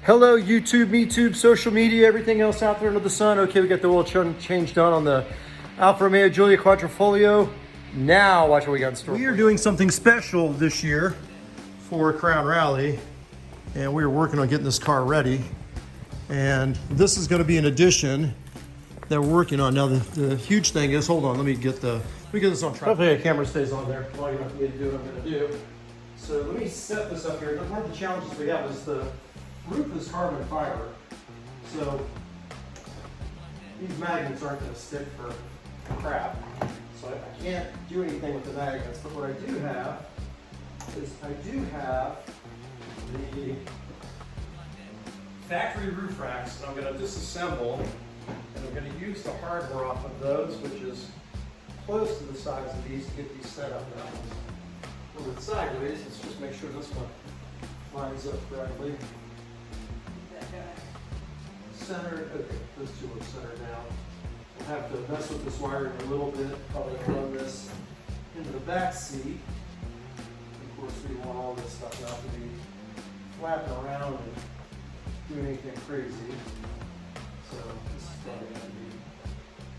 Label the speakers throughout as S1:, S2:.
S1: Hello, YouTube, MeTube, social media, everything else out there under the sun. Okay, we got the oil change done on the Alfa Romeo Giulia Quadrifoglio. Now, watch what we got in store. We are doing something special this year for Crown Rally, and we are working on getting this car ready. And this is going to be an addition that we're working on. Now, the huge thing is, hold on, let me get this on track. Hopefully the camera stays on there long enough for me to do what I'm going to do. So let me set this up here. One of the challenges we have is the roof is carbon fiber, so these magnets aren't going to stick for crap. So I can't do anything with the magnets, but what I do have is I do have the factory roof racks that I'm going to disassemble, and I'm going to use the hardware off of those, which is close to the size of these, to get these set up now. A little bit sideways, let's just make sure this one lines up correctly. Centered, okay, those two look centered now. We'll have to mess with this wiring a little bit, probably run this into the back seat. Of course, we want all this stuff not to be flapping around and doing anything crazy. So this is probably going to be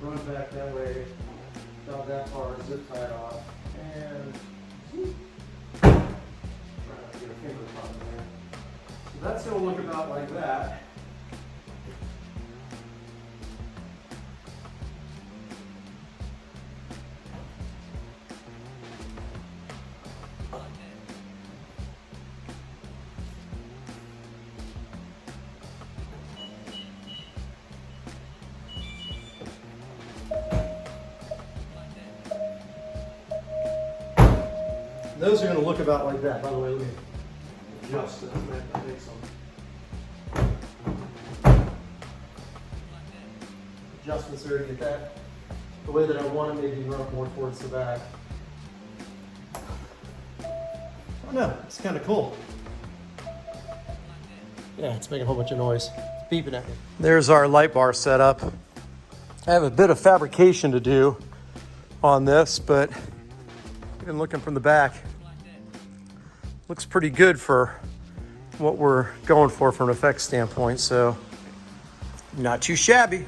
S1: run back that way, got that far, zip tied off, and try not to get a finger caught in there. So that's going to look about like that. Those are going to look about like that. By the way, let me adjust this. I have to make some adjustments there to get that the way that I want it, maybe run more towards the back. Oh no, it's kind of cool. Yeah, it's making a whole bunch of noise. It's beeping at me. There's our light bar setup. I have a bit of fabrication to do on this, but even looking from the back, looks pretty good for what we're going for from an effects standpoint, so not too shabby.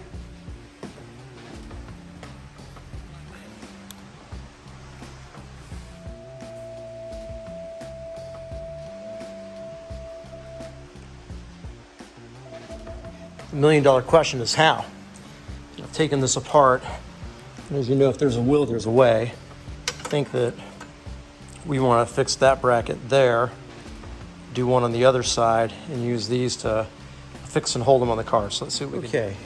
S1: The million-dollar question is how. I've taken this apart, and as you know, if there's a will, there's a way. I think that we want to fix that bracket there, do one on the other side, and use these to fix and hold them on the car. So let's see what we can do. Okay,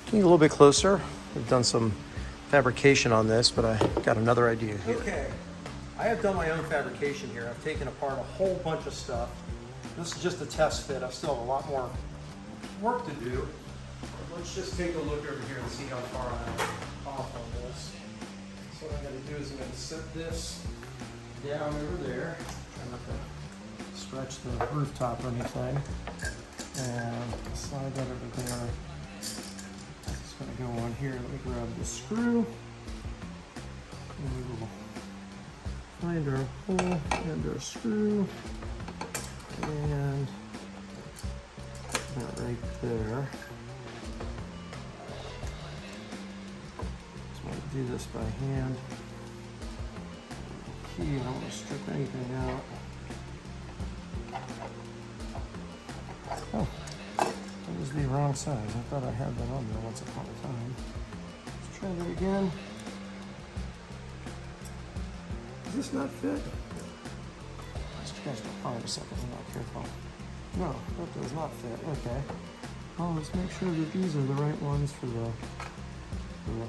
S1: can you get a little bit closer? We've done some fabrication on this, but I got another idea here. Okay, I have done my own fabrication here. I've taken apart a whole bunch of stuff. This is just a test fit. I still have a lot more work to do. Let's just take a look over here and see how far I'm off on this. So what I'm going to do is I'm going to set this down over there. Try not to stretch the rooftop or anything. And slide that over there. It's going to go on here. Let me grab the screw. And we will find our hole and our screw. And that right there. So I'm going to do this by hand. Key, I don't want to strip anything out. Oh, that was the wrong size. I thought I had that on there once upon a time. Let's try that again. Does this not fit? Just catch my car in a second. I'm not careful. No, that does not fit. Okay. Well, let's make sure that these are the right ones for the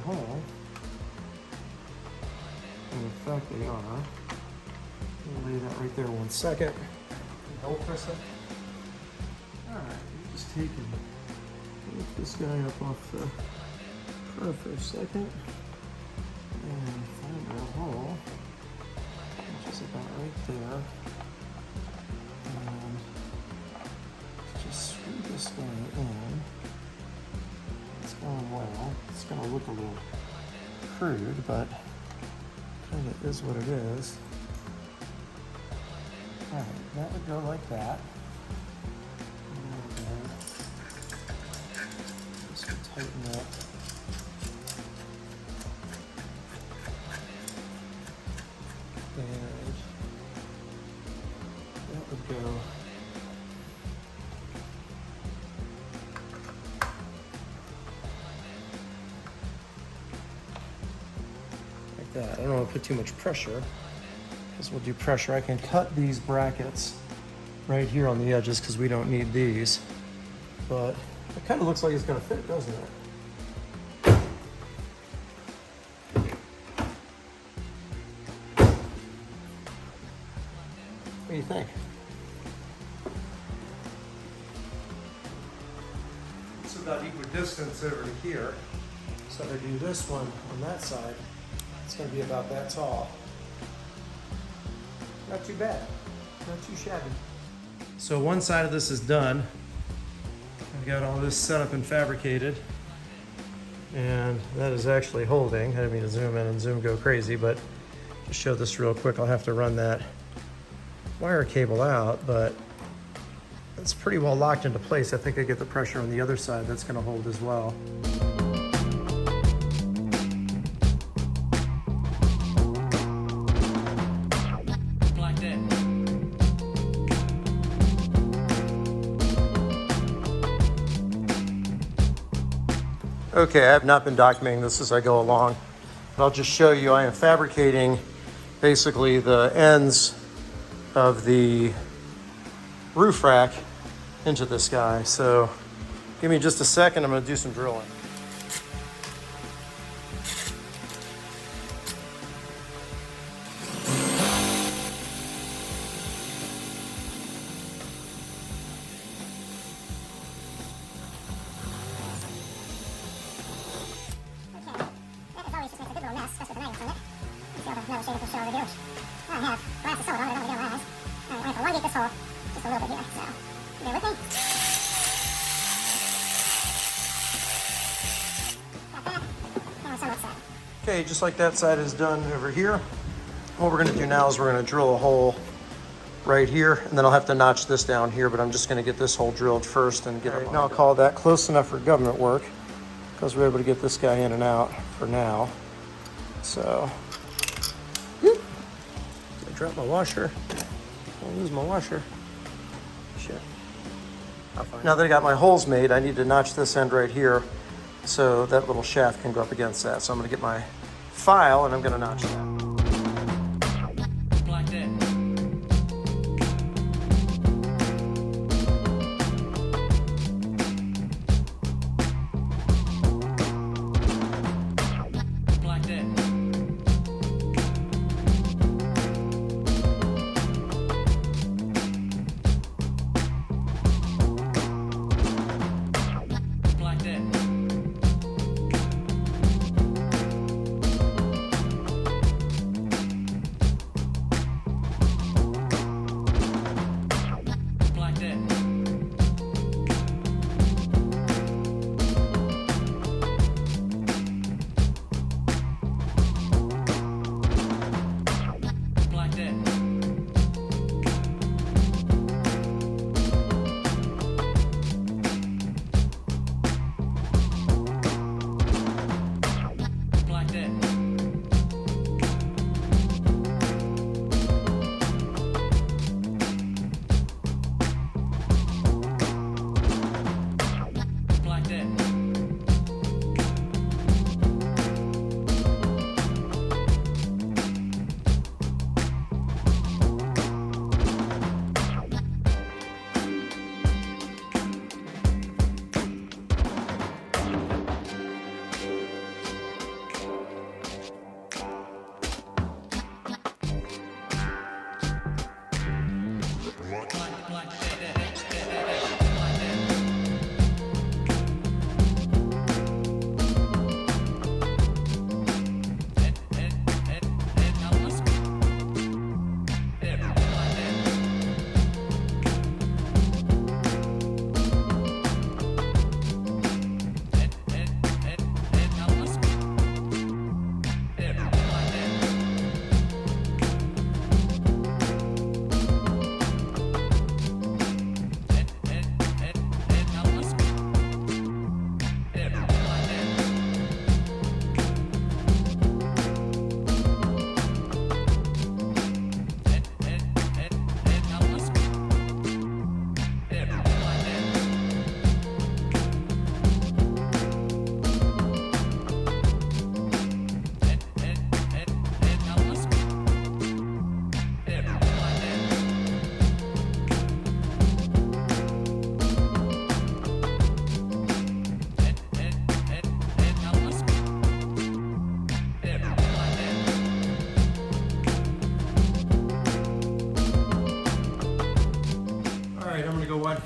S1: hole. In fact, they are. I'll lay that right there 1 second. Hold for a second. Alright, just take and lift this guy up off the car for a second. And find our hole, which is about right there. And just screw this guy in. It's going well. It's going to look a little crude, but kind of is what it is. Alright, that would go like that. And tighten that. And that would go like that. I don't want to put too much pressure because we'll do pressure. I can cut these brackets right here on the edges because we don't need these, but it kind of looks like it's going to fit, doesn't it? What do you think? It's about equidistance over to here. So if I do this one on that side, it's going to be about that tall. Not too bad, not too shabby. So one side of this is done. I've got all this set up and fabricated, and that is actually holding. I didn't mean to zoom in and zoom go crazy, but to show this real quick, I'll have to run that wire cable out, but it's pretty well locked into place. I think I get the pressure on the other side that's going to hold as well. Okay, I have not been documenting this as I go along, but I'll just show you I am fabricating basically the ends of the roof rack into this guy. So give me just a second, I'm going to do some drilling. Okay, just like that side is done over here. What we're going to do now is we're going to drill a hole right here, and then I'll have to notch this down here, but I'm just going to get this hole drilled first and get it. Now I'll call that close enough for government work because we're able to get this guy in and out for now. So, did I drop my washer? I'll lose my washer. Shit. Now that I got my holes made, I need to notch this end right here so that little shaft can go up against that. So I'm going to get my file and I'm going to notch that.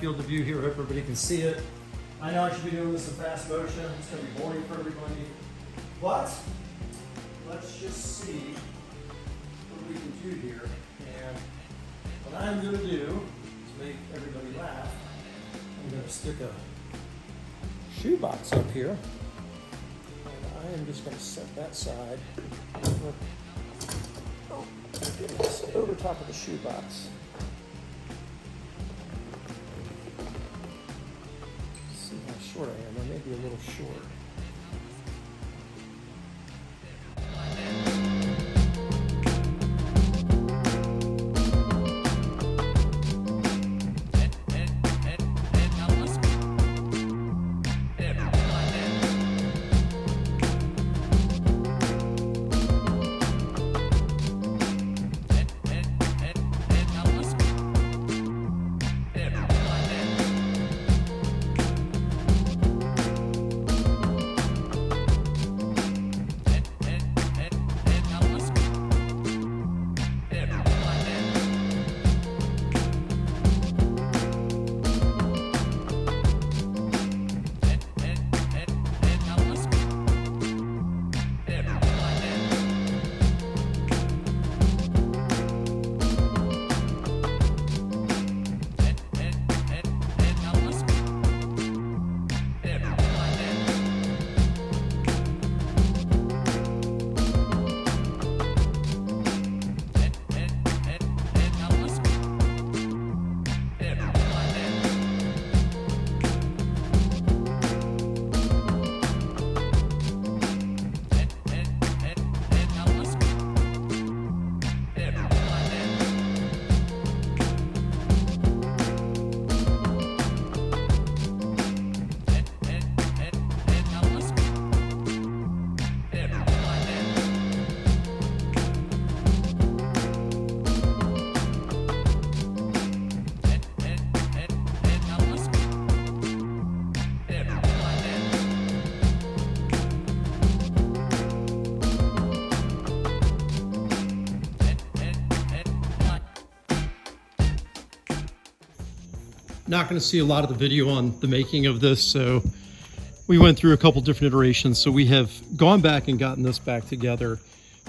S1: field of view here. Hope everybody can see it. I know I should be doing this in fast motion. It's going to be boring for everybody. But let's just see what we can do here. And what I'm going to do to make everybody laugh, I'm going to stick a shoebox up here. And I am just going to set that side over top of the shoebox. See how short I am. I may be a little short. Not going to see a lot of the video on the making of this, so we went through a couple different iterations. So we have gone back and gotten this back together.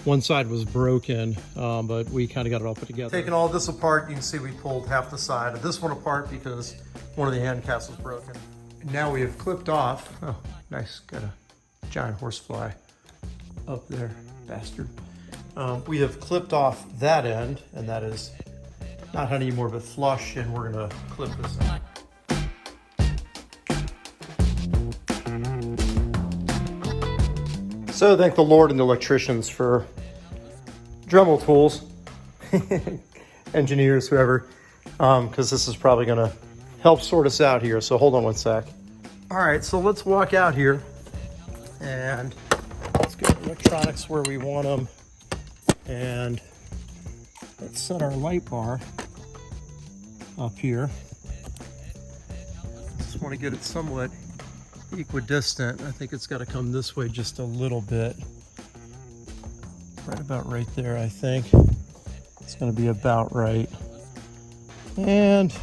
S1: One side was broken, but we kind of got it all put together. Taking all this apart, you can see we pulled half the side of this one apart because one of the hand caps was broken. And now we have clipped off, oh nice, got a giant horsefly up there, bastard. We have clipped off that end, and that is not anymore but flush, and we're gonna clip this out. So thank the Lord and the electricians for Dremel tools, engineers, whoever, because this is probably gonna help sort us out here. So hold on one sec. All right, so let's walk out here and let's get the electronics where we want them, and let's set our light bar up here. Just want to get it somewhat equidistant. I think it's got to come this way just a little bit. Right about right there, I think. It's going to be about right. And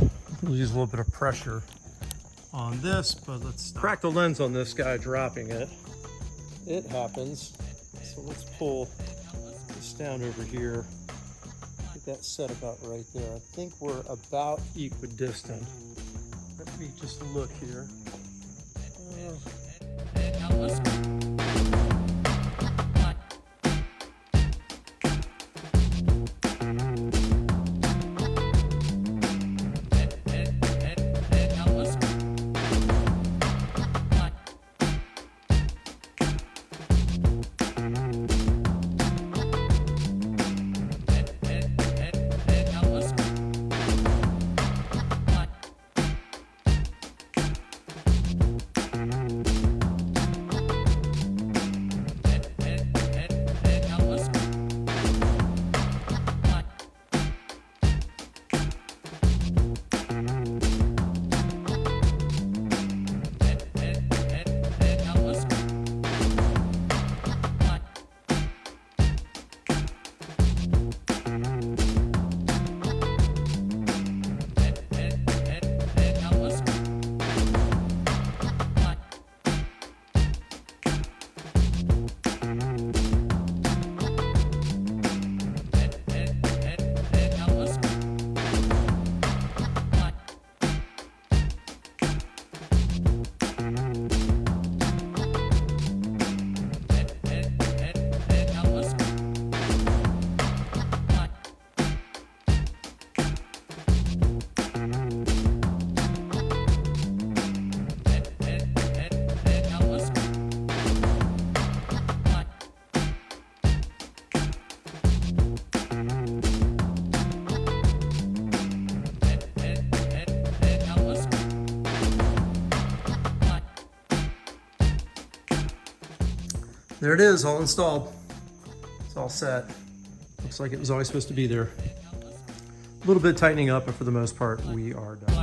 S1: we'll use a little bit of pressure on this, but let's crack the lens on this guy dropping it. It happens. So let's pull this down over here. That set about right there. I think we're about equidistant. Let me just look here. there it is, all installed. It's all set. Looks like it was always supposed to be there. A little bit tightening up, but for the most part, we are done.